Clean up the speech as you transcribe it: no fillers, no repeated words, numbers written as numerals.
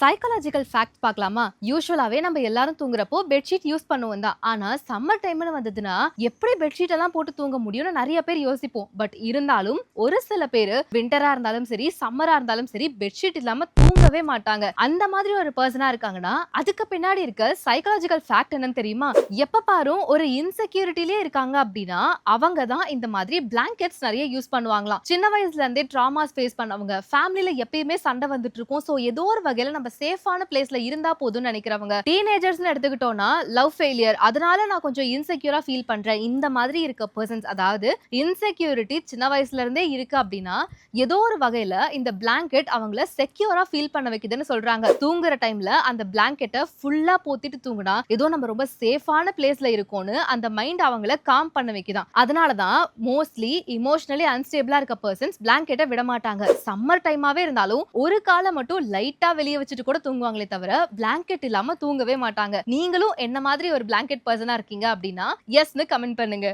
Psychological fact பார்க்கலாமா? யூசுவலாவே நம்ம எல்லாரும் தூங்குறப்போ பெட்ஷீட் யூஸ் பண்ணுவோம் தான். ஆனா சம்மர் டைம்னு வந்ததுன்னா எப்படி பெட்ஷீட் எல்லாம் போட்டு தூங்க முடியும்னு நிறைய பேர் யோசிப்போம். பட் இருந்தாலும் ஒரு சில பேரு விண்டரா இருந்தாலும் சரி, சம்மரா இருந்தாலும் சரி பெட்ஷீட் இல்லாம தூங்கவே மாட்டாங்க. அந்த மாதிரி ஒரு பர்சனா இருக்காங்கன்னா அதுக்கு பின்னாடி இருக்க சைக்காலஜிக்கல் ஃபேக்ட் என்னன்னு தெரியுமா? எப்ப பாரும் ஒரு இன்செக்யூரிட்டிலே இருக்காங்க அப்படின்னா அவங்க தான் இந்த மாதிரி பிளாங்கெட்ஸ் நிறைய யூஸ் பண்ணுவாங்களாம். சின்ன வயசுல இருந்தே ட்ராமாஸ் ஃபேஸ் பண்ணவங்க, ஃபேமிலில எப்பயுமே சண்டை வந்துட்டு இருக்கும். சோ ஏதோ ஒரு வகையில நம்ம சேஃபான பிளேஸ்ல இருந்தா போதும்னு நினைக்கிறவங்க, டீனேஜர்ஸ்னு எடுத்துக்கிட்டோம்னா லவ் ஃபெயிலியர், அதனால நான் கொஞ்சம் இன்செக்யூரா ஃபீல் பண்றேன், இந்த மாதிரி இருக்க பர்சன்ஸ், அதாவது இன்செக்யூரிட்டி சின்ன வயசுல இருந்தே இருக்கு அப்படின்னா ஏதோ ஒரு வகையில இந்த பிளாங்கெட் அவங்கள செக்யூரா ஃபீல் பண்ண வைக்குதுன்னு சொல்றாங்க. தூங்குற டைம்ல அந்த பிளாங்கெட்டை ஃபுல்லா போத்திட்டு தூங்குனா ஏதோ நம்ம ரொம்ப சேஃபான பிளேஸ்ல இருக்கோம்னு அந்த மைண்ட் அவங்கள காம் பண்ண வைக்குதான். அதனாலதான் மோஸ்ட்லி இமோஷனலி அன்ஸ்டேபிளா இருக்க பர்சன்ஸ் பிளாங்கெட்டை விட மாட்டாங்க. சம்மர் டைமாவே இருந்தாலும் ஒரு காலை மட்டும் லைட்டா வெளியே வச்சுட்டு கூட தூங்குவாங்களே தவிர பிளாங்கெட் இல்லாம தூங்கவே மாட்டாங்க. நீங்களும் என்ன மாதிரி ஒரு பிளாங்கெட் பர்சனா இருக்கீங்க அப்படின்னா எஸ்னு கமெண்ட் பண்ணுங்க.